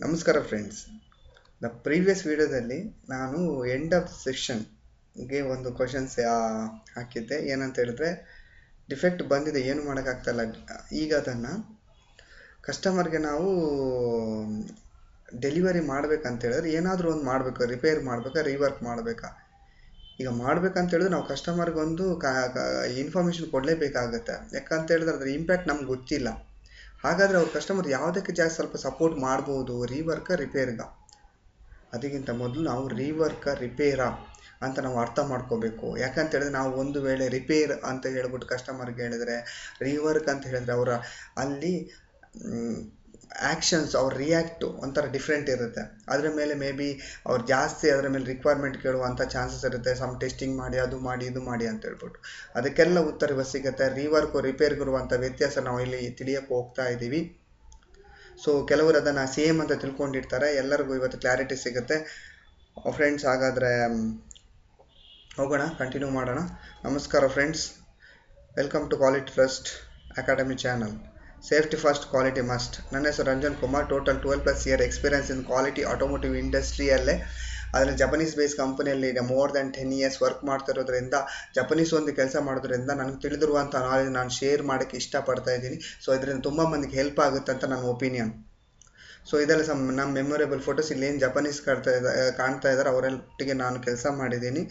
ನಮಸ್ಕಾರ friends. Previous ವಿಡಿಯೋದಲ್ಲಿ ನಾನು ಎಂಡ್ ಆಫ್ ಸೆಕ್ಷನ್ಗೆ ಒಂದು ಕ್ವಶನ್ಸ್ ಹಾಕಿದ್ದೆ. ಏನಂತ ಹೇಳಿದ್ರೆ, ಡಿಫೆಕ್ಟ್ ಬಂದಿದೆ, ಏನು ಮಾಡೋಕ್ಕಾಗ್ತಾಯಿಲ್ಲ. ಈಗ ಅದನ್ನು ಕಸ್ಟಮರ್ಗೆ ನಾವು ಡೆಲಿವರಿ ಮಾಡಬೇಕಂತ ಹೇಳಿದ್ರೆ ಏನಾದರೂ ಒಂದು ಮಾಡಬೇಕು, ರಿಪೇರ್ ಮಾಡಬೇಕಾ, ರೀವರ್ಕ್ ಮಾಡಬೇಕಾ. ಈಗ ಮಾಡ್ಬೇಕಂತ ಹೇಳಿದ್ರೆ ನಾವು ಕಸ್ಟಮರ್ಗೆ ಒಂದು ಇನ್ಫಾರ್ಮೇಷನ್ ಕೊಡಲೇಬೇಕಾಗತ್ತೆ. ಯಾಕಂತ ಹೇಳಿದ್ರೆ ಅದ್ರ ಇಂಪ್ಯಾಕ್ಟ್ ನಮ್ಗೆ ಗೊತ್ತಿಲ್ಲ. ಹಾಗಾದರೆ ಅವ್ರ ಕಸ್ಟಮರ್ ಯಾವುದಕ್ಕೆ ಜಾಸ್ತಿ ಸ್ವಲ್ಪ ಸಪೋರ್ಟ್ ಮಾಡ್ಬೋದು, ರೀವರ್ಕ ರಿಪೇರ್ಗ. ಅದಕ್ಕಿಂತ ಮೊದಲು ನಾವು ರೀವರ್ಕ ರಿಪೇರಾ ಅಂತ ನಾವು ಅರ್ಥ ಮಾಡ್ಕೋಬೇಕು. ಯಾಕಂತ ಹೇಳಿದ್ರೆ ನಾವು ಒಂದು ವೇಳೆ ರಿಪೇರ್ ಅಂತ ಹೇಳ್ಬಿಟ್ಟು ಕಸ್ಟಮರ್ಗೆ ಹೇಳಿದರೆ, ರೀವರ್ಕ್ ಅಂತ ಹೇಳಿದ್ರೆ ಅವರ ಅಲ್ಲಿ ಆ್ಯಕ್ಷನ್ಸ್, ಅವ್ರ ರಿಯಾಕ್ಟು ಒಂಥರ ಡಿಫ್ರೆಂಟ್ ಇರುತ್ತೆ. ಅದರ ಮೇಲೆ ಮೇ ಬಿ ಅವ್ರು ಜಾಸ್ತಿ ಅದರ ಮೇಲೆ ರಿಕ್ವೈರ್ಮೆಂಟ್ ಕೇಳುವಂಥ ಚಾನ್ಸಸ್ ಇರುತ್ತೆ. ಸಮ್ ಟೆಸ್ಟಿಂಗ್ ಮಾಡಿ, ಅದು ಮಾಡಿ, ಇದು ಮಾಡಿ ಅಂತ ಹೇಳ್ಬಿಟ್ಟು ಅದಕ್ಕೆಲ್ಲ ಉತ್ತರ ಸಿಗುತ್ತೆ. ರೀವರ್ಕು ರಿಪೇರ್ಗಿರುವಂಥ ವ್ಯತ್ಯಾಸ ನಾವು ಇಲ್ಲಿ ತಿಳಿಯೋಕ್ಕೆ ಹೋಗ್ತಾ ಇದ್ದೀವಿ. ಸೊ ಕೆಲವರು ಅದನ್ನು ಸೇಮ್ ಅಂತ ತಿಳ್ಕೊಂಡಿರ್ತಾರೆ. ಎಲ್ಲರಿಗೂ ಇವತ್ತು ಕ್ಲಾರಿಟಿ ಸಿಗುತ್ತೆ ಫ್ರೆಂಡ್ಸ್. ಹಾಗಾದರೆ ಹೋಗೋಣ, ಕಂಟಿನ್ಯೂ ಮಾಡೋಣ. ನಮಸ್ಕಾರ friends, welcome to quality trust academy channel. Safety first, quality must. ನನ್ನ ಹೆಸರು Ranjan Kumar. Total 12+ year experience in quality automotive ಇಂಡಸ್ಟ್ರಿಯಲ್ಲೇ. ಅದರಲ್ಲಿ ಜಪನೀಸ್ ಬೇಸ್ ಕಂಪನಿಯಲ್ಲಿ ಈಗ ಮೋರ್ ದೆನ್ 10 years ವರ್ಕ್ ಮಾಡ್ತಿರೋದ್ರಿಂದ, ಜಪನೀಸ್ ಒಂದು ಕೆಲಸ ಮಾಡೋದ್ರಿಂದ ನನಗೆ ತಿಳಿದಿರುವಂಥ ನಾಲೆಜ್ ನಾನು ಶೇರ್ ಮಾಡೋಕ್ಕೆ ಇಷ್ಟಪಡ್ತಾ ಇದ್ದೀನಿ. ಸೊ ಇದರಿಂದ ತುಂಬ ಮಂದಿಗೆ ಹೆಲ್ಪ್ ಆಗುತ್ತೆ ಅಂತ ನನ್ನ ಒಪಿನಿಯನ್. ಸೊ ಇದೆಲ್ಲ ನಮ್ಮ ಮೆಮೊರೇಬಲ್ ಫೋಟೋಸ್. ಇಲ್ಲಿ ಏನು ಜಪನೀಸ್ ಕಾಣ್ತಾ ಇದ್ದಾರೆ ಅವರೊಟ್ಟಿಗೆ ನಾನು ಕೆಲಸ ಮಾಡಿದ್ದೀನಿ.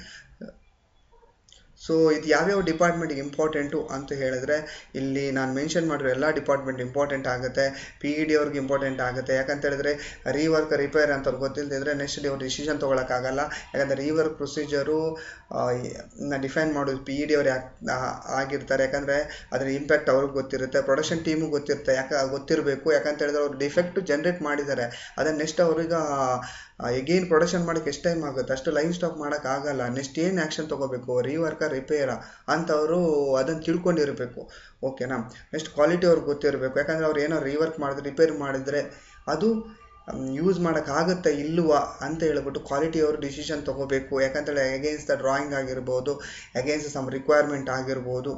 ಸೊ ಇದು ಯಾವ್ಯಾವ ಡಿಪಾರ್ಟ್ಮೆಂಟಿಗೆ ಇಂಪಾರ್ಟೆಂಟು ಅಂತ ಹೇಳಿದ್ರೆ, ಇಲ್ಲಿ ನಾನು ಮೆನ್ಷನ್ ಮಾಡಿರೋ ಎಲ್ಲ ಡಿಪಾರ್ಟ್ಮೆಂಟ್ ಇಂಪಾರ್ಟೆಂಟ್ ಆಗುತ್ತೆ. PED ಅವ್ರಿಗೆ ಇಂಪಾರ್ಟೆಂಟ್ ಆಗುತ್ತೆ. ಯಾಕಂತ ಹೇಳಿದ್ರೆ ರೀವರ್ಕ್ ರಿಪೇರ್ ಅಂತ ಅವ್ರಿಗೆ ಗೊತ್ತಿಲ್ಲದಿದ್ರೆ ನೆಕ್ಸ್ಟ್ ಡೇ ಅವ್ರು ಡಿಸಿಷನ್ ತೊಗೊಳಕ್ಕಾಗಲ್ಲ. ಯಾಕಂದರೆ ರೀವರ್ಕ್ ಪ್ರೊಸೀಜರು ಡಿಫೈನ್ ಮಾಡೋದು PED ಅವ್ರು ಆಗಿರ್ತಾರೆ. ಯಾಕಂದರೆ ಅದರ ಇಂಪ್ಯಾಕ್ಟ್ ಅವ್ರಿಗೆ ಗೊತ್ತಿರುತ್ತೆ, ಪ್ರೊಡಕ್ಷನ್ ಟೀಮಿಗೆ ಗೊತ್ತಿರುತ್ತೆ. ಗೊತ್ತಿರಬೇಕು. ಯಾಕಂತ ಹೇಳಿದ್ರೆ ಅವ್ರು ಡಿಫೆಕ್ಟ್ ಜನ್ರೇಟ್ ಮಾಡಿದ್ದಾರೆ, ಅದನ್ನು ನೆಕ್ಸ್ಟ್ ಅವ್ರಿಗೆ ಎಗೇನ್ ಪ್ರೊಡಕ್ಷನ್ ಮಾಡೋಕ್ಕೆ ಎಷ್ಟು ಟೈಮ್ ಆಗುತ್ತೆ, ಅಷ್ಟು ಲೈನ್ ಸ್ಟಾಕ್ ಮಾಡೋಕ್ಕಾಗಲ್ಲ. ನೆಕ್ಸ್ಟ್ ಏನು ಆ್ಯಕ್ಷನ್ ತೊಗೋಬೇಕು, ರೀವರ್ಕ ರಿಪೇರಾ ಅಂತವರು ಅದನ್ನು ತಿಳ್ಕೊಂಡಿರಬೇಕು. ಓಕೆನಾ. ನೆಕ್ಸ್ಟ್ ಕ್ವಾಲಿಟಿ ಅವ್ರಿಗೆ ಗೊತ್ತಿರಬೇಕು. ಯಾಕಂದರೆ ಅವ್ರು ಏನೋ ರೀವರ್ಕ್ ಮಾಡಿದ್ರೆ, ರಿಪೇರ್ ಮಾಡಿದರೆ ಅದು ಯೂಸ್ ಮಾಡೋಕ್ಕಾಗುತ್ತೆ ಇಲ್ವಾ ಅಂತ ಹೇಳ್ಬಿಟ್ಟು ಕ್ವಾಲಿಟಿ ಅವರು ಡಿಸಿಷನ್ ತೊಗೋಬೇಕು. ಯಾಕಂತೇಳಿ ಅಗೇನ್ಸ್ಟ್ ದ ಡ್ರಾಯಿಂಗ್ ಆಗಿರ್ಬೋದು, ಅಗೇನ್ಸ್ಟ್ ಸಮ್ ರಿಕ್ವೈರ್ಮೆಂಟ್ ಆಗಿರ್ಬೋದು,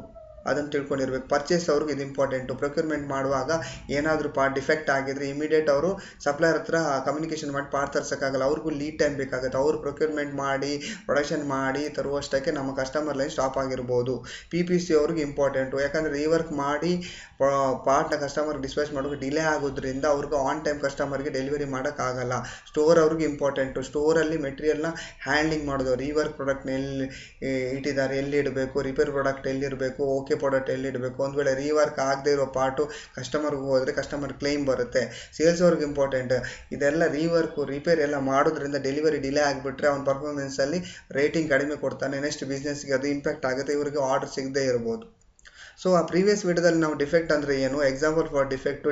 ಅದನ್ನು ತಿಳ್ಕೊಂಡಿರ್ಬೇಕು. ಪರ್ಚೇಸ್ ಅವ್ರಿಗೆ ಇದು ಇಂಪಾರ್ಟೆಂಟು. ಪ್ರೊಕ್ಯೂರ್ಮೆಂಟ್ ಮಾಡುವಾಗ ಏನಾದರೂ ಪಾರ್ಟ್ ಡಿಫೆಕ್ಟ್ ಆಗಿದ್ರೆ ಇಮಿಡಿಯೇಟ್ ಅವರು ಸಪ್ಲೈಯರ್ ಹತ್ರ ಕಮ್ಯುನಿಕೇಷನ್ ಮಾಡಿ ಪಾರ್ಟ್ ತರ್ಸೋಕ್ಕಾಗಲ್ಲ. ಅವ್ರಿಗೂ ಲೀಡ್ ಟೈಮ್ ಬೇಕಾಗುತ್ತೆ. ಅವರು ಪ್ರೊಕ್ಯೂರ್ಮೆಂಟ್ ಮಾಡಿ ಪ್ರೊಡಕ್ಷನ್ ಮಾಡಿ ತರುವಷ್ಟಕ್ಕೆ ನಮ್ಮ ಕಸ್ಟಮರ್ ಲೈನ್ ಸ್ಟಾಪ್ ಆಗಿರ್ಬೋದು. PPC ಅವ್ರಿಗೆ ಇಂಪಾರ್ಟೆಂಟು. ಯಾಕಂದರೆ ರೀವರ್ಕ್ ಮಾಡಿ ಪಾರ್ಟ್ನ ಕಸ್ಟಮರ್ಗೆ ಡಿಸ್ಪ್ಯಾಚ್ ಮಾಡೋಕ್ಕೆ ಡಿಲೇ ಆಗೋದ್ರಿಂದ ಅವ್ರಿಗೆ ಆನ್ ಟೈಮ್ ಕಸ್ಟಮರ್ಗೆ ಡೆಲಿವರಿ ಮಾಡೋಕ್ಕಾಗಲ್ಲ. ಸ್ಟೋರ್ ಅವ್ರಿಗೆ ಇಂಪಾರ್ಟೆಂಟು. ಸ್ಟೋರಲ್ಲಿ ಮೆಟೀರಿಯಲ್ನ ಹ್ಯಾಂಡ್ಲಿಂಗ್ ಮಾಡೋದು, ರೀವರ್ಕ್ ಪ್ರಾಡಕ್ಟ್ನ ಎಲ್ಲಿ ಇಟ್ಟಿದ್ದಾರೆ, ಎಲ್ಲಿ ಇಡಬೇಕು, ರಿಪೇರ್ ಪ್ರಾಡಕ್ಟ್ ಎಲ್ಲಿರಬೇಕು, ಓಕೆ ಪ್ರಾಡಕ್ಟ್ ಎಲ್ಲಿಡಬೇಕು. ಒಂದು ವೇಳೆ ರೀವರ್ಕ್ ಆಗದೆ ಇರೋ ಪಾರ್ಟು ಕಸ್ಟಮರ್ಗೆ ಹೋದರೆ ಕಸ್ಟಮರ್ ಕ್ಲೈಮ್ ಬರುತ್ತೆ. ಸೇಲ್ಸ್ ಅವ್ರಿಗೆ ಇಂಪಾರ್ಟೆಂಟ್. ಇದೆಲ್ಲ ರೀವರ್ಕು ರಿಪೇರ್ ಎಲ್ಲ ಮಾಡೋದ್ರಿಂದ ಡೆಲಿವರಿ ಡಿಲೇ ಆಗಿಬಿಟ್ರೆ ಅವ್ನ ಪರ್ಫಾರ್ಮೆನ್ಸಲ್ಲಿ ರೇಟಿಂಗ್ ಕಡಿಮೆ ಕೊಡ್ತಾನೆ. ನೆಕ್ಸ್ಟ್ ಬಿಸ್ನೆಸ್ಗೆ ಅದು ಇಂಪ್ಯಾಕ್ಟ್ ಆಗುತ್ತೆ, ಇವರಿಗೆ ಆರ್ಡರ್ ಸಿಗದೇ ಇರ್ಬೋದು. ಸೊ ಆ ಪ್ರೀವಿಯಸ್ ವಿಡಿಯೋದಲ್ಲಿ ನಾವು ಡಿಫೆಕ್ಟ್ ಅಂದರೆ ಏನು, ಎಕ್ಸಾಂಪಲ್ ಫಾರ್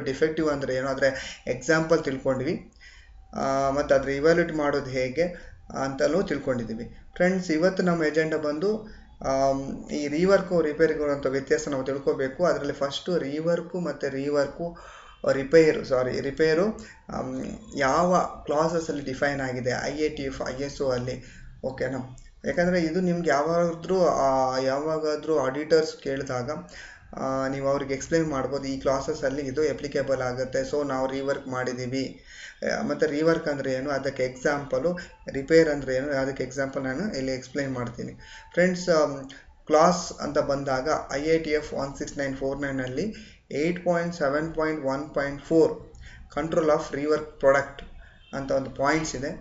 ಡಿಫೆಕ್ಟಿವ್ ಅಂದರೆ ಏನು, ಆದರೆ ಎಕ್ಸಾಂಪಲ್ ತಿಳ್ಕೊಂಡಿವಿ. ಮತ್ತು ಅದ್ರ ಇವ್ಯಾಲ್ಯೂಟ್ ಮಾಡೋದು ಹೇಗೆ ಅಂತಲೂ ತಿಳ್ಕೊಂಡಿದ್ದೀವಿ. ಫ್ರೆಂಡ್ಸ್, ಇವತ್ತು ನಮ್ಮ ಎಜೆಂಡಾ ಬಂದು ಈ ರೀವರ್ಕು ರಿಪೇರಿಗಿರುವಂಥ ವ್ಯತ್ಯಾಸ ನಾವು ತಿಳ್ಕೋಬೇಕು. ಅದರಲ್ಲಿ ಫಸ್ಟು ರೀವರ್ಕು ಮತ್ತು ರಿಪೇರು ಯಾವ ಕ್ಲಾಸಸಲ್ಲಿ ಡಿಫೈನ್ ಆಗಿದೆ, IATF ISO ಅಲ್ಲಿ. ಓಕೆನಾ. ಯಾಕಂದರೆ ಇದು ನಿಮ್ಗೆ ಯಾವಾಗಾದರೂ ಆಡಿಟರ್ಸ್ ಕೇಳಿದಾಗ ನೀವು ಅವ್ರಿಗೆ ಎಕ್ಸ್ಪ್ಲೈನ್ ಮಾಡ್ಬೋದು, ಈ ಕ್ಲಾಸಸಲ್ಲಿ ಇದು ಅಪ್ಲಿಕೇಬಲ್ ಆಗುತ್ತೆ. ಸೊ ನಾವು ರೀವರ್ಕ್ ಮಾಡಿದ್ದೀವಿ. ಮತ್ತು ರೀವರ್ಕ್ ಅಂದರೆ ಏನು, ಅದಕ್ಕೆ ಎಕ್ಸಾಂಪಲು. ರಿಪೇರ್ ಅಂದರೆ ಏನು, ಅದಕ್ಕೆ ಎಕ್ಸಾಂಪಲ್ ನಾನು ಇಲ್ಲಿ ಎಕ್ಸ್ಪ್ಲೈನ್ ಮಾಡ್ತೀನಿ. ಫ್ರೆಂಡ್ಸ್, ಕ್ಲಾಸ್ ಅಂತ ಬಂದಾಗ IATF 16949ನಲ್ಲಿ 8.7.1.4 control of rework product ಅಂತ ಒಂದು ಪಾಯಿಂಟ್ಸ್ ಇದೆ.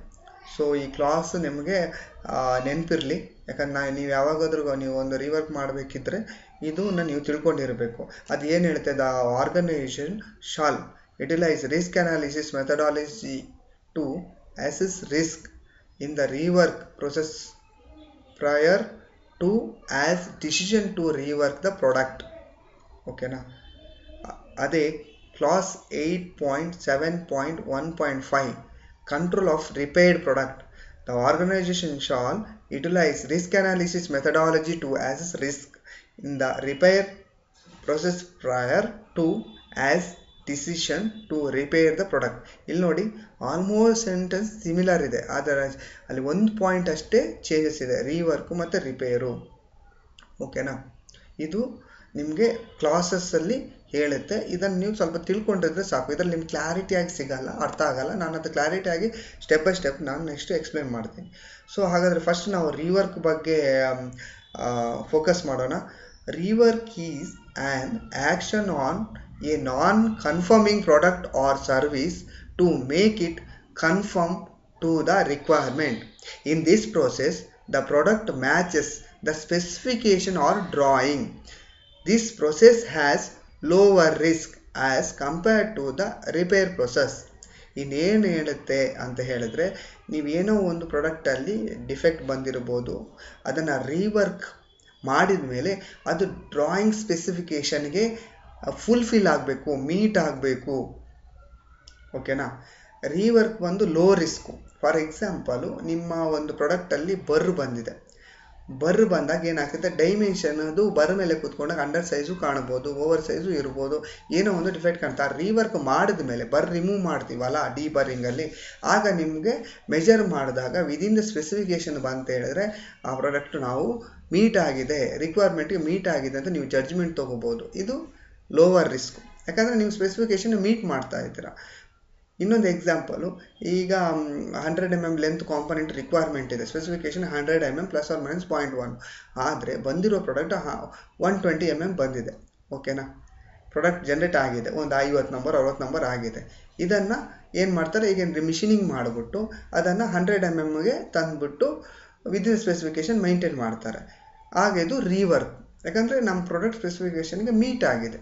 ಸೊ ಈ ಕ್ಲಾಸ್ ನಿಮಗೆ ನೆನಪಿರಲಿ. ಯಾಕಂದ್ರೆ ನೀವು ಯಾವಾಗಾದ್ರೂ ನೀವು ಒಂದು ರೀವರ್ಕ್ ಮಾಡಬೇಕಿದ್ರೆ ಇದನ್ನು ನೀವು ತಿಳ್ಕೊಂಡಿರಬೇಕು. ಅದು ಏನು ಹೇಳ್ತದೆ, the organisation shall utilise risk analysis methodology to assess risk in the rework process prior to as decision to rework the product. ಓಕೆನಾ. ಅದೇ clause 8.7.1.5 control of repaired product. The organization shall utilize risk analysis methodology to assess risk in the repair process prior to as decision to repair the product. ಇಲ್ಲಿ ನೋಡಿ, almost sentence similar ಇದೆ, ಆದರೆ ಅಲ್ಲಿ ಒಂದು point ಅಷ್ಟೇ changes ಇದೆ, ರೀವರ್ಕು ಮತ್ತು repair. ಓಕೆನಾ. ಇದು ನಿಮಗೆ ಕ್ಲಾಸಸ್ಸಲ್ಲಿ ಹೇಳುತ್ತೆ. ಇದನ್ನು ನೀವು ಸ್ವಲ್ಪ ತಿಳ್ಕೊಂಡಿದ್ರೆ ಸಾಕು. ಇದರಲ್ಲಿ ನಿಮ್ಗೆ ಕ್ಲಾರಿಟಿಯಾಗಿ ಸಿಗಲ್ಲ, ಅರ್ಥ ಆಗಲ್ಲ. ನಾನು ಅದು ಕ್ಲಾರಿಟಿಯಾಗಿ ಸ್ಟೆಪ್ ಬೈ ಸ್ಟೆಪ್ ನಾನು ನೆಕ್ಸ್ಟ್ ಎಕ್ಸ್ಪ್ಲೇನ್ ಮಾಡ್ತೀನಿ. ಸೊ ಹಾಗಾದರೆ ಫಸ್ಟ್ ನಾವು ರೀವರ್ಕ್ ಬಗ್ಗೆ ಫೋಕಸ್ ಮಾಡೋಣ. Rework is an action on a non conforming product or service to make it conform to the requirement. In this process, the product matches the specification or drawing. This process has lower risk as compared to the repair process. ಇನ್ನೇನು ಹೇಳುತ್ತೆ ಅಂತ ಹೇಳಿದ್ರೆ, ನೀವೇನೋ ಒಂದು ಪ್ರಾಡಕ್ಟಲ್ಲಿ defect ಬಂದಿರ್ಬೋದು, ಅದನ್ನು rework ಮಾಡಿದ ಮೇಲೆ ಅದು ಡ್ರಾಯಿಂಗ್ ಸ್ಪೆಸಿಫಿಕೇಷನ್ಗೆ ಫುಲ್ಫಿಲ್ ಆಗಬೇಕು, ಮೀಟ್ ಆಗಬೇಕು. ಓಕೆನಾ? ರೀವರ್ಕ್ ಒಂದು ಲೋ ರಿಸ್ಕು. ಫಾರ್ ಎಕ್ಸಾಂಪಲು, ನಿಮ್ಮ ಒಂದು ಪ್ರಾಡಕ್ಟಲ್ಲಿ ಬರ್ರ್ ಬಂದಿದೆ. ಬರ್ರ್ ಬಂದಾಗ ಏನಾಗ್ತದೆ, ಡೈಮೆನ್ಷನ್ ಅದು ಬರ್ ಮೇಲೆ ಕೂತ್ಕೊಂಡಾಗ ಅಂಡರ್ ಸೈಜು ಕಾಣ್ಬೋದು, ಓವರ್ ಸೈಜು ಇರ್ಬೋದು, ಏನೋ ಒಂದು ಡಿಫೆಕ್ಟ್ ಕಾಣ್ತಾ. ರೀವರ್ಕ್ ಮಾಡಿದ ಮೇಲೆ ಬರ್ ರಿಮೂವ್ ಮಾಡ್ತೀವಲ್ಲ ಡಿ ಬರ್ರಿಂಗಲ್ಲಿ, ಆಗ ನಿಮಗೆ ಮೆಜರ್ ಮಾಡಿದಾಗ ವಿದಿನ್ ದ ಸ್ಪೆಸಿಫಿಕೇಷನ್ ಬಂತ ಹೇಳಿದ್ರೆ ಆ ಪ್ರಾಡಕ್ಟ್ ನಾವು ಮೀಟ್ ಆಗಿದೆ, ರಿಕ್ವೈರ್ಮೆಂಟ್ಗೆ ಮೀಟ್ ಆಗಿದೆ ಅಂತ ನೀವು ಜಡ್ಜ್ಮೆಂಟ್ ತೊಗೋಬೋದು. ಇದು ಲೋವರ್ ರಿಸ್ಕು, ಯಾಕಂದರೆ ನೀವು ಸ್ಪೆಸಿಫಿಕೇಷನ್ ಮೀಟ್ ಮಾಡ್ತಾ ಇದ್ದೀರಾ. ಇನ್ನೊಂದು ಎಕ್ಸಾಂಪಲು, ಈಗ 100 mm ಲೆಂತ್ ಕಾಂಪೊನೆಂಟ್ ರಿಕ್ವೈರ್ಮೆಂಟ್ ಇದೆ, ಸ್ಪೆಸಿಫಿಕೇಷನ್ 100 mm ± 0.1, ಆದರೆ ಬಂದಿರೋ ಪ್ರಾಡಕ್ಟ್ 120 mm ಬಂದಿದೆ. ಓಕೆನಾ? ಪ್ರಾಡಕ್ಟ್ ಜನ್ರೇಟ್ ಆಗಿದೆ, ಒಂದು 50 ನಂಬರ್ 60 ನಂಬರ್ ಆಗಿದೆ. ಇದನ್ನು ಏನು ಮಾಡ್ತಾರೆ, ಈಗ ಮಿಷಿನಿಂಗ್ ಮಾಡಿಬಿಟ್ಟು ಅದನ್ನು 100 mm ತಂದುಬಿಟ್ಟು ವಿದಿನ್ ಸ್ಪೆಸಿಫಿಕೇಷನ್ ಮೈಂಟೈನ್ ಮಾಡ್ತಾರೆ. ಆಗ ಇದು ರೀವರ್ಕ್, ಯಾಕಂದರೆ ನಮ್ಮ ಪ್ರಾಡಕ್ಟ್ ಸ್ಪೆಸಿಫಿಕೇಷನ್ಗೆ ಮೀಟ್ ಆಗಿದೆ.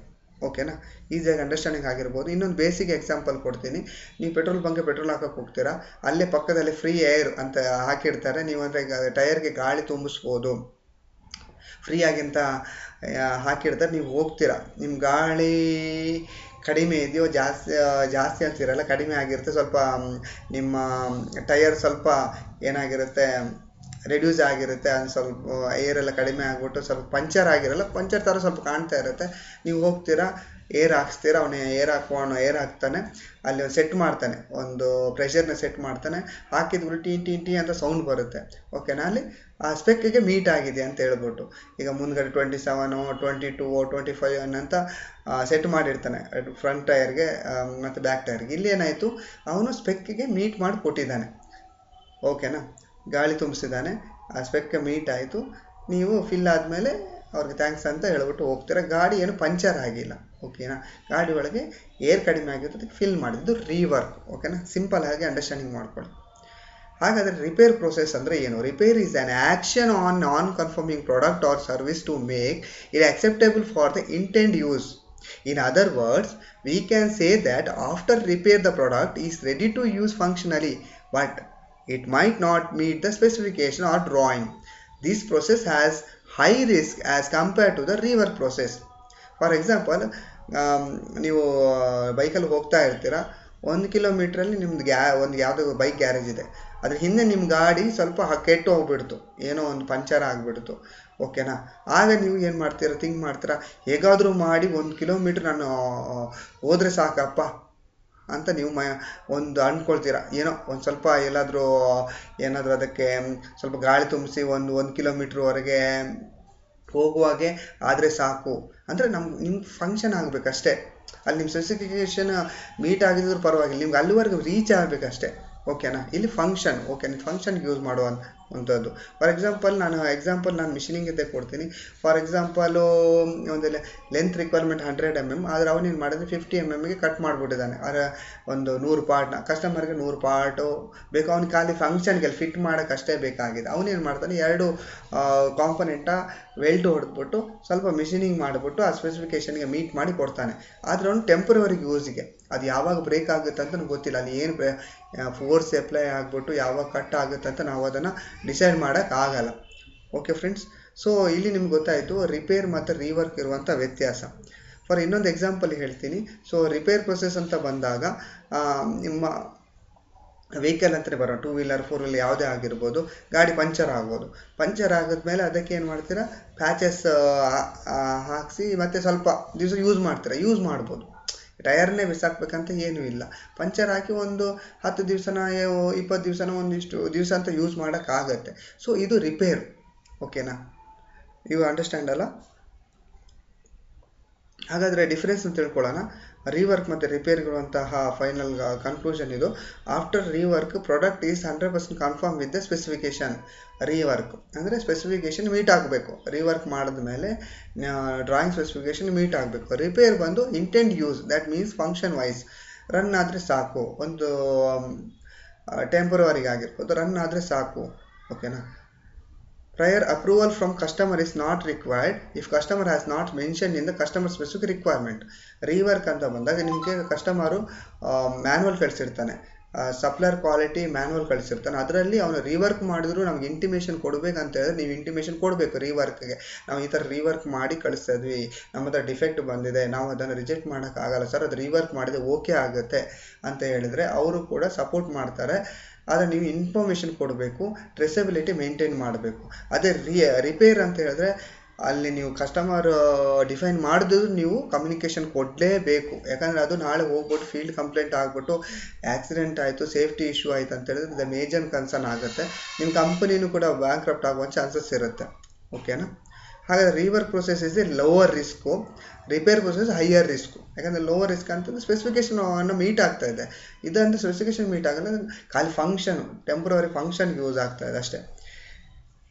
ಓಕೆನಾ? ಈಸಿಯಾಗಿ ಅಂಡರ್ಸ್ಟ್ಯಾಂಡಿಂಗ್ ಆಗಿರ್ಬೋದು. ಇನ್ನೊಂದು ಬೇಸಿಕ್ ಎಕ್ಸಾಂಪಲ್ ಕೊಡ್ತೀನಿ. ನೀವು ಪೆಟ್ರೋಲ್ ಬಂಕ್ಗೆ ಪೆಟ್ರೋಲ್ ಹಾಕೋಕೆ ಹೋಗ್ತೀರಾ, ಅಲ್ಲೇ ಪಕ್ಕದಲ್ಲಿ ಫ್ರೀ ಏರ್ ಅಂತ ಹಾಕಿರ್ತಾರೆ. ನೀವು ಅಂದರೆ ಟೈರ್ಗೆ ಗಾಳಿ ತುಂಬಿಸ್ಬೋದು, ಫ್ರೀಯಾಗಿಂತ ಹಾಕಿರ್ತಾರೆ. ನೀವು ಹೋಗ್ತೀರಾ, ನಿಮ್ಮ ಗಾಳಿ ಕಡಿಮೆ ಇದೆಯೋ ಜಾಸ್ತಿ ಅಂತಿರಲ್ಲ, ಕಡಿಮೆ ಆಗಿರುತ್ತೆ. ಸ್ವಲ್ಪ ನಿಮ್ಮ ಟೈರ್ ಸ್ವಲ್ಪ ಏನಾಗಿರುತ್ತೆ, ರೆಡ್ಯೂಸ್ ಆಗಿರುತ್ತೆ, ಅದು ಸ್ವಲ್ಪ ಏರೆಲ್ಲ ಕಡಿಮೆ ಆಗಿಬಿಟ್ಟು ಸ್ವಲ್ಪ ಪಂಚರ್ ಆಗಿರಲ್ಲ, ಪಂಚರ್ ಥರ ಸ್ವಲ್ಪ ಕಾಣ್ತಾ ಇರುತ್ತೆ. ನೀವು ಹೋಗ್ತೀರಾ, ಏರ್ ಹಾಕ್ಸ್ತೀರಾ, ಅವನು ಏರ್ ಹಾಕ್ತಾನೆ, ಅಲ್ಲಿ ಒಂದು ಸೆಟ್ ಮಾಡ್ತಾನೆ, ಒಂದು ಪ್ರೆಷರ್ನ ಸೆಟ್ ಮಾಡ್ತಾನೆ. ಹಾಕಿದ್ಬಿಟ್ಟು ಟಿ ಟಿ ಅಂತ ಸೌಂಡ್ ಬರುತ್ತೆ. ಓಕೆನಾ? ಅಲ್ಲಿ ಆ ಸ್ಪೆಕ್ಕಿಗೆ ಮೀಟ್ ಆಗಿದೆ ಅಂತ ಹೇಳ್ಬಿಟ್ಟು, ಈಗ ಮುಂದ್ಗಡೆ 27, 22, 25 ಅಂತ ಸೆಟ್ ಮಾಡಿರ್ತಾನೆ ಫ್ರಂಟ್ ಟೈರ್ಗೆ ಮತ್ತು ಬ್ಯಾಕ್ ಟೈರ್ಗೆ. ಇಲ್ಲಿ ಏನಾಯಿತು, ಅವನು ಸ್ಪೆಕ್ಕಿಗೆ ಮೀಟ್ ಮಾಡಿ ಕೊಟ್ಟಿದ್ದಾನೆ. ಓಕೆನಾ? ಗಾಳಿ ತುಂಬಿಸಿದ್ದಾನೆ, ಆ ಸ್ಪೆಕ್ಗೆ ಮೀಟ್ ಆಯಿತು. ನೀವು ಫಿಲ್ ಆದಮೇಲೆ ಅವ್ರಿಗೆ ಥ್ಯಾಂಕ್ಸ್ ಅಂತ ಹೇಳ್ಬಿಟ್ಟು ಹೋಗ್ತೀರಾ. ಗಾಡಿ ಏನು ಪಂಚರ್ ಆಗಿಲ್ಲ. ಓಕೆನಾ? ಗಾಡಿ ಒಳಗೆ ಏರ್ ಕಡಿಮೆ ಆಗಿತ್ತು, ಅದಕ್ಕೆ ಫಿಲ್ ಮಾಡಿದ್ದು ರೀವರ್ಕ್. ಓಕೆನಾ? ಸಿಂಪಲ್ ಆಗಿ ಅಂಡರ್ಸ್ಟ್ಯಾಂಡಿಂಗ್ ಮಾಡ್ಕೊಳ್ಳಿ. ಹಾಗಾದರೆ ರಿಪೇರ್ ಪ್ರೊಸೆಸ್ ಅಂದರೆ ಏನು? Repair is an action on non conforming product or service to make it acceptable for the intend use. In other words, we can say that after repair the product is ready to use functionally, but it might not meet the specification or drawing. This process has high risk as compared to the rework process. For example, ನೀವು ಬೈಕಲ್ಲಿ ಹೋಗ್ತಾ ಇರ್ತೀರಾ, 1 ಕಿಲೋಮೀಟ್ರಲ್ಲಿ ನಿಮ್ದು ಒಂದು ಯಾವುದೋ bike garage ಇದೆ, ಅದ್ರ ಹಿಂದೆ ನಿಮ್ಮ ಗಾಡಿ ಸ್ವಲ್ಪ ಕೆಟ್ಟು ಹೋಗ್ಬಿಡ್ತು, ಏನೋ ಒಂದು ಪಂಚರ್ ಆಗಿಬಿಡ್ತು. ಓಕೆನಾ? ಆಗ ನೀವು ಏನು ಮಾಡ್ತೀರಾ, ಥಿಂಕ್ ಮಾಡ್ತೀರಾ, ಹೇಗಾದರೂ ಮಾಡಿ 1 ಕಿಲೋಮೀಟ್ರ್ ನಾನು ಹೋದರೆ ಸಾಕಪ್ಪ ಅಂತ ನೀವು ಒಂದು ಅಂದ್ಕೊಳ್ತೀರಾ. ಏನೋ ಒಂದು ಸ್ವಲ್ಪ ಏನಾದರೂ ಅದಕ್ಕೆ ಸ್ವಲ್ಪ ಗಾಳಿ ತುಂಬಿಸಿ 1 ಕಿಲೋಮೀಟ್ರ್ವರೆಗೆ ಹೋಗುವಾಗೆ ಆದರೆ ಸಾಕು ಅಂದರೆ ನಿಮ್ಗೆ ಫಂಕ್ಷನ್ ಆಗಬೇಕಷ್ಟೇ. ಅಲ್ಲಿ ನಿಮ್ಮ ಸ್ಪೆಸಿಫಿಕೇಷನ್ ಮೀಟ್ ಆಗಿದ್ರು ಪರವಾಗಿಲ್ಲ, ನಿಮ್ಗೆ ಅಲ್ಲಿವರೆಗೂ ರೀಚ್ ಆಗಬೇಕಷ್ಟೇ. ಓಕೆನಾ? ಇಲ್ಲಿ ಫಂಕ್ಷನ್. ಓಕೆನಾ? ಫಂಕ್ಷನ್ಗೆ ಯೂಸ್ ಮಾಡುವಂಥದ್ದು. ಫಾರ್ ಎಕ್ಸಾಂಪಲ್ ನಾನು ಮಿಷಿನಿಂಗ್ ಕೊಡ್ತೀನಿ. ಫಾರ್ ಎಕ್ಸಾಂಪಲು ಒಂದು ಲೆಂತ್ ರಿಕ್ವೈರ್ಮೆಂಟ್ 100 mm, ಆದರೆ ಅವನೇನು ಮಾಡಿದ್ರೆ 50 mm ಕಟ್ ಮಾಡಿಬಿಟ್ಟಿದ್ದಾನೆ. ಒಂದು 100 ಪಾರ್ಟ್ನ ಕಸ್ಟಮರ್ಗೆ 100 ಪಾರ್ಟು ಬೇಕು, ಅವ್ನಿಗೆ ಖಾಲಿ ಫಂಕ್ಷನ್ಗೆ ಫಿಟ್ ಮಾಡೋಕ್ಕಷ್ಟೇ ಬೇಕಾಗಿದೆ. ಅವನೇನು ಮಾಡ್ತಾನೆ, 2 ಕಾಂಪೊನೆಂಟ ವೆಲ್ಟ್ ಹೊಡೆದ್ಬಿಟ್ಟು ಸ್ವಲ್ಪ ಮಿಷಿನಿಂಗ್ ಮಾಡಿಬಿಟ್ಟು ಆ ಸ್ಪೆಸಿಫಿಕೇಷನ್ಗೆ ಮೀಟ್ ಮಾಡಿ ಕೊಡ್ತಾನೆ. ಆದರೆ ಅವನು ಟೆಂಪ್ರವರಿ ಯೂಸಿಗೆ, ಅದು ಯಾವಾಗ ಬ್ರೇಕ್ ಆಗುತ್ತೆ ಅಂತ ಗೊತ್ತಿಲ್ಲ, ಅಲ್ಲಿ ಏನು ಫೋರ್ಸ್ ಅಪ್ಲೈ ಆಗಿಬಿಟ್ಟು ಯಾವಾಗ ಕಟ್ ಆಗುತ್ತೆ ಅಂತ ನಾವು ಅದನ್ನು ಡಿಸೈಡ್ ಮಾಡೋಕ್ಕಾಗಲ್ಲ. Okay friends? ಸೊ ಇಲ್ಲಿ ನಿಮ್ಗೆ ಗೊತ್ತಾಯಿತು ರಿಪೇರ್ ಮತ್ತು ರೀವರ್ಕ್ ಇರುವಂಥ ವ್ಯತ್ಯಾಸ. ಫಾರ್ ಇನ್ನೊಂದು ಎಕ್ಸಾಂಪಲ್ ಹೇಳ್ತೀನಿ. ಸೊ ರಿಪೇರ್ ಪ್ರೊಸೆಸ್ ಅಂತ ಬಂದಾಗ ನಿಮ್ಮ ವೆಹಿಕಲ್ ಅಂತಲೇ ಬರೋ 2 ವೀಲರ್ 4 ವೀಲರ್ ಯಾವುದೇ ಆಗಿರ್ಬೋದು, ಗಾಡಿ ಪಂಚರ್ ಆಗ್ಬೋದು. ಪಂಚರ್ ಆಗಿದ್ಮೇಲೆ ಅದಕ್ಕೆ ಏನು ಮಾಡ್ತೀರಾ, ಪ್ಯಾಚಸ್ ಹಾಕಿಸಿ ಮತ್ತು ಸ್ವಲ್ಪ ದಿವಸ ಯೂಸ್ ಮಾಡ್ಬೋದು. ಟಯರ್ನೇ ಬಿಸಾಕ್ಬೇಕಂತ ಏನೂ ಇಲ್ಲ. ಪಂಚರ್ ಹಾಕಿ ಒಂದು 10 ದಿವಸನ 20 ದಿವಸನ ಒಂದಿಷ್ಟು ದಿವಸ ಅಂತ ಯೂಸ್ ಮಾಡೋಕ್ಕಾಗತ್ತೆ. ಸೊ ಇದು ರಿಪೇರ್. ಓಕೆನಾ? ಯು ಅಂಡರ್ಸ್ಟ್ಯಾಂಡ್ ಅಲ್ಲ? ಹಾಗಾದರೆ ಡಿಫ್ರೆನ್ಸ್ ಅಂತ ತಿಳ್ಕೊಳ್ಳೋಣ. ರೀವರ್ಕ್ ಮತ್ತು ರಿಪೇರ್ಗಿರುವಂತಹ ಫೈನಲ್ ಕನ್ಕ್ಲೂಷನ್ ಇದು. After rework product is 100% conform with the specification. Rework ಅಂದರೆ ಸ್ಪೆಸಿಫಿಕೇಶನ್ ಮೀಟ್ ಆಗಬೇಕು. ರೀವರ್ಕ್ ಮಾಡಿದ ಮೇಲೆ ಡ್ರಾಯಿಂಗ್ ಸ್ಪೆಸಿಫಿಕೇಶನ್ ಮೀಟ್ ಆಗಬೇಕು. ರಿಪೇರ್ ಬಂದು intend use, that means function wise run ಆದರೆ ಸಾಕು. ಒಂದು ಟೆಂಪರವರಿಗೆ ಆಗಿರ್ಬೋದು, ರನ್ ಆದರೆ ಸಾಕು. ಓಕೆನಾ. Prior approval from customer is not required if customer has not mentioned in the customer specific requirement. Rework ಅಂತ ಬಂದಾಗ ನಿಮಗೆ ಕಸ್ಟಮರು ಮ್ಯಾನ್ಯಲ್ ಕಳಿಸಿರ್ತಾನೆ, ಸಪ್ಲೈಯರ್ ಕ್ವಾಲಿಟಿ ಮ್ಯಾನ್ಯಲ್ ಕಳಿಸಿರ್ತಾನೆ. ಅದರಲ್ಲಿ ಅವನು ರೀವರ್ಕ್ ಮಾಡಿದ್ರು ನಮ್ಗೆ ಇಂಟಿಮೇಷನ್ ಕೊಡಬೇಕಂತ ಹೇಳಿದ್ರೆ ನೀವು ಇಂಟಿಮೇಷನ್ ಕೊಡಬೇಕು ರೀವರ್ಕ್ಗೆ. ನಾವು ಈ ಥರ ರೀವರ್ಕ್ ಮಾಡಿ ಕಳಿಸ್ತಾ ಇದ್ವಿ, ನಮ್ಮ ಹತ್ರ ಡಿಫೆಕ್ಟ್ ಬಂದಿದೆ, ನಾವು ಅದನ್ನು ರಿಜೆಕ್ಟ್ ಮಾಡೋಕ್ಕಾಗಲ್ಲ ಸರ್, ಅದು ರೀವರ್ಕ್ ಮಾಡಿದರೆ ಓಕೆ ಆಗುತ್ತೆ ಅಂತ ಹೇಳಿದರೆ ಅವರು ಕೂಡ ಸಪೋರ್ಟ್ ಮಾಡ್ತಾರೆ. ಆದರೆ ನೀವು ಇನ್ಫಾರ್ಮೇಷನ್ ಕೊಡಬೇಕು, ಟ್ರೆಸಬಿಲಿಟಿ ಮೇಂಟೈನ್ ಮಾಡಬೇಕು. ಅದೇ ರಿಪೇರ್ ಅಂತ ಹೇಳಿದ್ರೆ ಅಲ್ಲಿ ನೀವು ಕಸ್ಟಮರ್ ಡಿಫೈನ್ ಮಾಡಿದ್ರು ನೀವು ಕಮ್ಯುನಿಕೇಷನ್ ಕೊಡಲೇಬೇಕು. ಯಾಕಂದರೆ ಅದು ನಾಳೆ ಹೋಗ್ಬಿಟ್ಟು ಫೀಲ್ಡ್ ಕಂಪ್ಲೇಂಟ್ ಆಗಿಬಿಟ್ಟು ಆಕ್ಸಿಡೆಂಟ್ ಆಯಿತು, ಸೇಫ್ಟಿ ಇಶ್ಯೂ ಆಯಿತು ಅಂತ ಹೇಳಿದ್ರೆ ಇದು ಮೇಜರ್ ಕನ್ಸರ್ನ್ ಆಗುತ್ತೆ. ನಿಮ್ಮ ಕಂಪನಿನೂ ಕೂಡ ಬ್ಯಾಂಕ್ರಪ್ಟ್ ಆಗುವ ಚಾನ್ಸಸ್ ಇರುತ್ತೆ. ಓಕೆನಾ. ಹಾಗಾದರೆ rework process is A lower risk, repair process higher risk. ಯಾಕಂದರೆ ಲೋವರ್ ರಿಸ್ಕ್ ಅಂತಂದರೆ ಸ್ಪೆಸಿಫಿಕೇಶನ್ ಮೀಟ್ ಆಗ್ತಾ ಇದೆ, ಇದಂದರೆ ಸ್ಪೆಸಿಫಿಕೇಶನ್ ಮೀಟ್ ಆಗಲ್ಲ, ಖಾಲಿ ಫಂಕ್ಷನ್ ಟೆಂಪ್ರವರಿ ಫಂಕ್ಷನ್ಗೆ ಯೂಸ್ ಆಗ್ತಾ ಇದೆ ಅಷ್ಟೇ.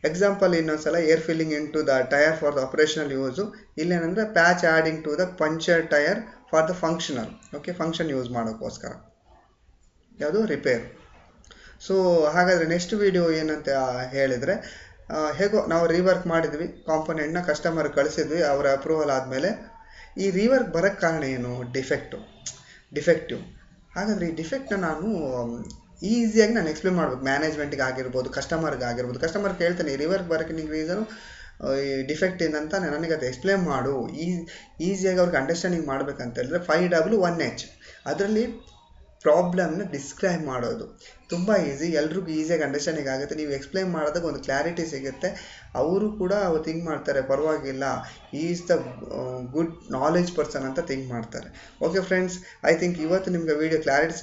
ಎಕ್ಸಾಂಪಲ್ ಇನ್ನೊಂದ್ಸಲ air filling into the tyre for the operational use. ಇಲ್ಲೇನಂದರೆ patch adding to the puncture tyre for the functional. Okay, function use ಮಾಡೋಕ್ಕೋಸ್ಕರ ಯಾವುದು ರಿಪೇರ್. ಸೊ ಹಾಗಾದರೆ ನೆಕ್ಸ್ಟ್ ವಿಡಿಯೋ ಏನಂತ ಹೇಳಿದರೆ, ಹೇಗೋ ನಾವು ರೀವರ್ಕ್ ಮಾಡಿದ್ವಿ, ಕಾಂಪೊನೆಂಟ್ನ ಕಸ್ಟಮರ್ ಕಳಿಸಿದ್ವಿ, ಅವರ ಅಪ್ರೂವಲ್ ಆದಮೇಲೆ ಈ ರೀವರ್ಕ್ ಬರೋಕ್ಕೆ ಕಾರಣ ಏನು? ಡಿಫೆಕ್ಟಿವ್. ಹಾಗಾದರೆ ಈ ಡಿಫೆಕ್ಟ್ನ ನಾನು ಈಸಿಯಾಗಿ ನಾನು ಎಕ್ಸ್ಪ್ಲೇನ್ ಮಾಡ್ಬೇಕು ಮ್ಯಾನೇಜ್ಮೆಂಟ್ಗೆ ಆಗಿರ್ಬೋದು, ಕಸ್ಟಮರ್ಗೆ ಆಗಿರ್ಬೋದು. ಕಸ್ಟಮರ್ ಕೇಳ್ತಾನೆ ಈ ರೀವರ್ಕ್ ಬರೋಕ್ಕೆ ನಿಂಗೆ ರೀಸನು ಈ ಡಿಫೆಕ್ಟ್ ಏನಂತ ನನಗೆ ಅದು ಎಕ್ಸ್ಪ್ಲೇನ್ ಮಾಡು. ಈಸಿಯಾಗಿ ಅವ್ರಿಗೆ ಅಂಡರ್ಸ್ಟ್ಯಾಂಡಿಂಗ್ ಮಾಡಬೇಕಂತ ಹೇಳಿದ್ರೆ 5W1H ಅದರಲ್ಲಿ ಪ್ರಾಬ್ಲಮ್ನ ಡಿಸ್ಕ್ರೈಬ್ ಮಾಡೋದು ತುಂಬ ಈಸಿ, ಎಲ್ರಿಗೂ ಈಸಿಯಾಗಿ ಅಂಡರ್ಸ್ಟ್ಯಾಂಡಿಂಗ್ ಆಗುತ್ತೆ. ನೀವು ಎಕ್ಸ್ಪ್ಲೈನ್ ಮಾಡಿದಾಗ ಒಂದು ಕ್ಲಾರಿಟಿ ಸಿಗುತ್ತೆ, ಅವರು ಕೂಡ ಥಿಂಕ್ ಮಾಡ್ತಾರೆ ಪರವಾಗಿಲ್ಲ, is the good knowledge person ಅಂತ ಥಿಂಕ್ ಮಾಡ್ತಾರೆ. ಓಕೆ ಫ್ರೆಂಡ್ಸ್, ಐ ಥಿಂಕ್ ಇವತ್ತು ನಿಮಗೆ ವಿಡಿಯೋ ಕ್ಲಾರಿಟಿ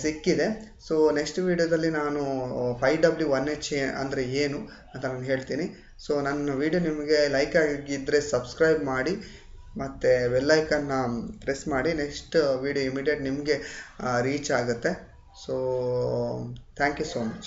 ಸಿಕ್ಕಿದೆ. ಸೊ ನೆಕ್ಸ್ಟ್ ವಿಡಿಯೋದಲ್ಲಿ ನಾನು 5W1H ಅಂದರೆ ಏನು ಅಂತ ನಾನು ಹೇಳ್ತೀನಿ. ಸೊ ನನ್ನ ವಿಡಿಯೋ ನಿಮಗೆ ಲೈಕ್ ಆಗಿದ್ದರೆ ಸಬ್ಸ್ಕ್ರೈಬ್ ಮಾಡಿ ಮತ್ತು ಬೆಲ್ಲೈಕನ್ನ ಪ್ರೆಸ್ ಮಾಡಿ. ನೆಕ್ಸ್ಟ್ ವಿಡಿಯೋ ಇಮಿಡಿಯೇಟ್ ನಿಮಗೆ ರೀಚ್ ಆಗುತ್ತೆ. So thank you so much.